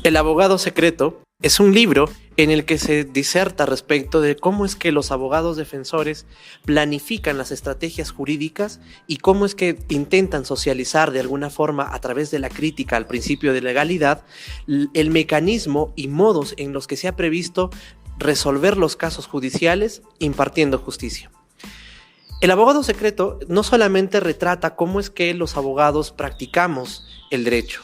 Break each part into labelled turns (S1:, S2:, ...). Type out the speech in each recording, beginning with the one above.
S1: El abogado secreto es un libro en el que se diserta respecto de cómo es que los abogados defensores planifican las estrategias jurídicas y cómo es que intentan socializar de alguna forma a través de la crítica al principio de legalidad el mecanismo y modos en los que se ha previsto resolver los casos judiciales impartiendo justicia. El abogado secreto no solamente retrata cómo es que los abogados practicamos el derecho,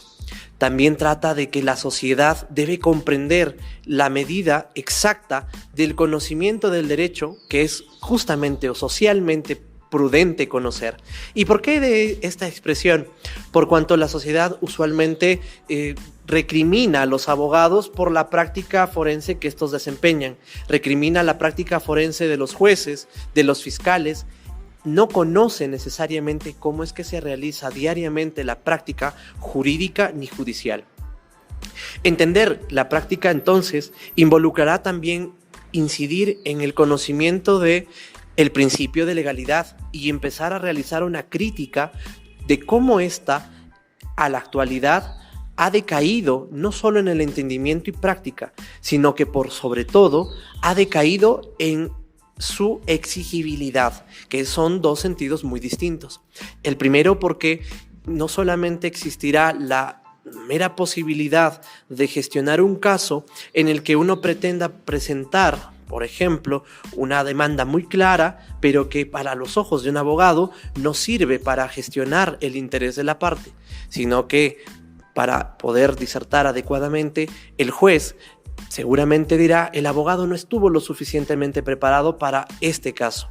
S1: también trata de que la sociedad debe comprender la medida exacta del conocimiento del derecho, que es justamente o socialmente prudente conocer. ¿Y por qué de esta expresión? Por cuanto la sociedad usualmente recrimina a los abogados por la práctica forense que estos desempeñan, recrimina la práctica forense de los jueces, de los fiscales. No conoce necesariamente cómo es que se realiza diariamente la práctica jurídica ni judicial. Entender la práctica entonces involucrará también incidir en el conocimiento de el principio de legalidad y empezar a realizar una crítica de cómo ésta a la actualidad ha decaído no solo en el entendimiento y práctica, sino que por sobre todo ha decaído en su exigibilidad, que son dos sentidos muy distintos. El primero porque no solamente existirá la mera posibilidad de gestionar un caso en el que uno pretenda presentar, por ejemplo, una demanda muy clara, pero que para los ojos de un abogado no sirve para gestionar el interés de la parte, sino que para poder disertar adecuadamente, el juez seguramente dirá, el abogado no estuvo lo suficientemente preparado para este caso.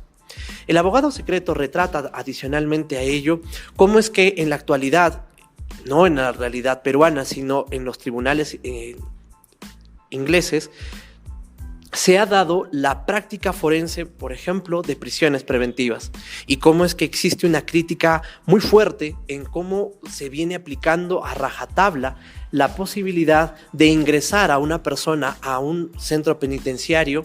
S1: El abogado secreto retrata adicionalmente a ello cómo es que en la actualidad, no en la realidad peruana, sino en los tribunales ingleses, se ha dado la práctica forense, por ejemplo, de prisiones preventivas y cómo es que existe una crítica muy fuerte en cómo se viene aplicando a rajatabla la posibilidad de ingresar a una persona a un centro penitenciario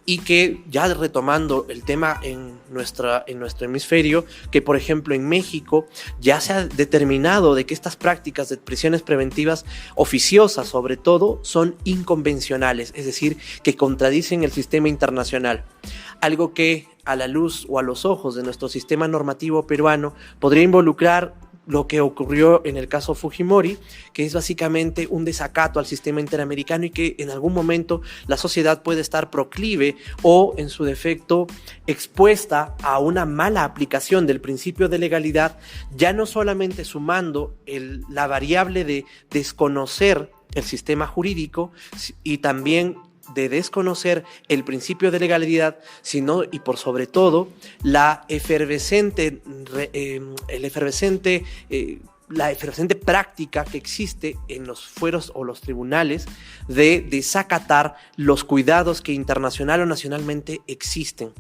S1: y que, ya retomando el tema en nuestro hemisferio, que por ejemplo en México ya se ha determinado de que estas prácticas de prisiones preventivas oficiosas sobre todo son inconvencionales, es decir, que contradicen el sistema internacional. Algo que a la luz o a los ojos de nuestro sistema normativo peruano podría involucrar lo que ocurrió en el caso Fujimori, que es básicamente un desacato al sistema interamericano y que en algún momento la sociedad puede estar proclive o en su defecto expuesta a una mala aplicación del principio de legalidad, ya no solamente sumando la variable de desconocer el sistema jurídico y también de desconocer el principio de legalidad, sino y por sobre todo la efervescente práctica que existe en los fueros o los tribunales de desacatar los cuidados que internacional o nacionalmente existen.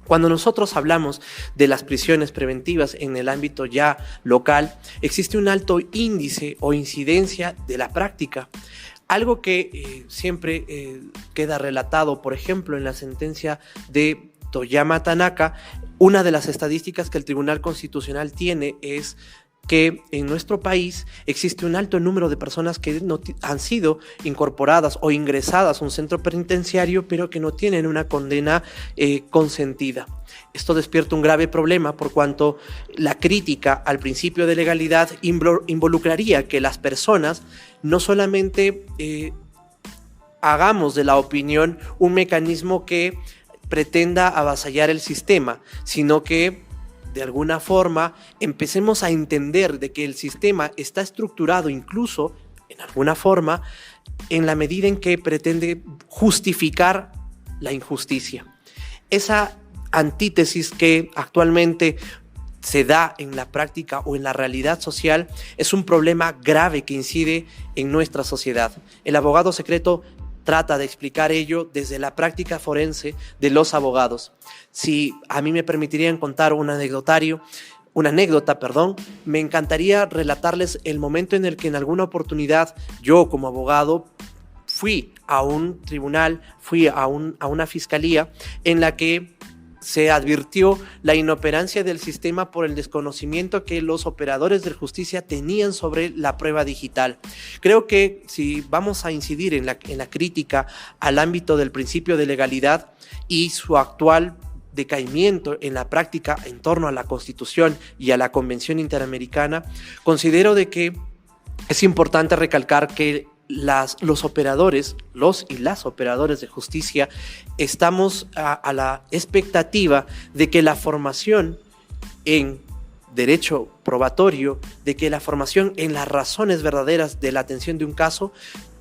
S1: Cuando nosotros hablamos de las prisiones preventivas en el ámbito ya local, existe un alto índice o incidencia de la práctica. Algo que siempre queda relatado, por ejemplo, en la sentencia de Toyama Tanaka, una de las estadísticas que el Tribunal Constitucional tiene es que en nuestro país existe un alto número de personas que no han sido incorporadas o ingresadas a un centro penitenciario, pero que no tienen una condena consentida. Esto despierta un grave problema por cuanto la crítica al principio de legalidad involucraría que las personas no solamente hagamos de la opinión un mecanismo que pretenda avasallar el sistema, sino que de alguna forma empecemos a entender de que el sistema está estructurado incluso en alguna forma en la medida en que pretende justificar la injusticia. Esa antítesis que actualmente se da en la práctica o en la realidad social es un problema grave que incide en nuestra sociedad. El abogado secreto trata de explicar ello desde la práctica forense de los abogados. Si a mí me permitirían contar una anécdota, me encantaría relatarles el momento en el que en alguna oportunidad yo como abogado fui a un tribunal, fui a una fiscalía en la que se advirtió la inoperancia del sistema por el desconocimiento que los operadores de justicia tenían sobre la prueba digital. Creo que si vamos a incidir en la crítica al ámbito del principio de legalidad y su actual decaimiento en la práctica en torno a la Constitución y a la Convención Interamericana, considero de que es importante recalcar que los operadores, los y las operadores de justicia, estamos a la expectativa de que la formación en derecho probatorio, de que la formación en las razones verdaderas de la atención de un caso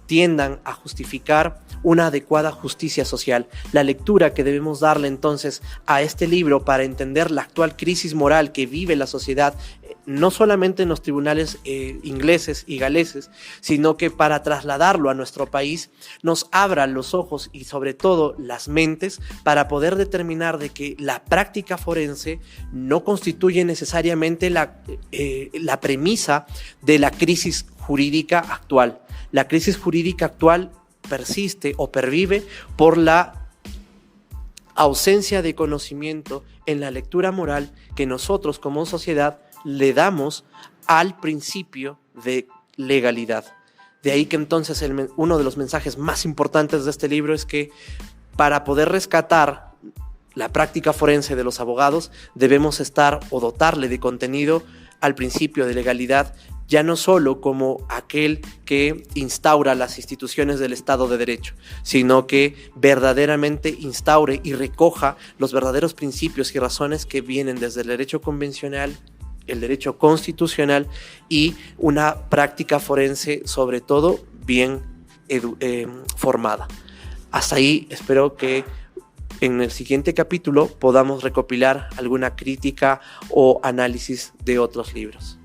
S1: tiendan a justificar una adecuada justicia social. La lectura que debemos darle entonces a este libro para entender la actual crisis moral que vive la sociedad, no solamente en los tribunales ingleses y galeses, sino que para trasladarlo a nuestro país nos abra los ojos y sobre todo las mentes para poder determinar de que la práctica forense no constituye necesariamente la premisa de la crisis jurídica actual. La crisis jurídica actual persiste o pervive por la ausencia de conocimiento en la lectura moral que nosotros como sociedad le damos al principio de legalidad. De ahí que entonces uno de los mensajes más importantes de este libro es que para poder rescatar la práctica forense de los abogados debemos estar o dotarle de contenido al principio de legalidad, ya no solo como aquel que instaura las instituciones del Estado de Derecho, sino que verdaderamente instaure y recoja los verdaderos principios y razones que vienen desde el derecho convencional, el derecho constitucional y una práctica forense sobre todo bien formada. Hasta ahí espero que en el siguiente capítulo podamos recopilar alguna crítica o análisis de otros libros.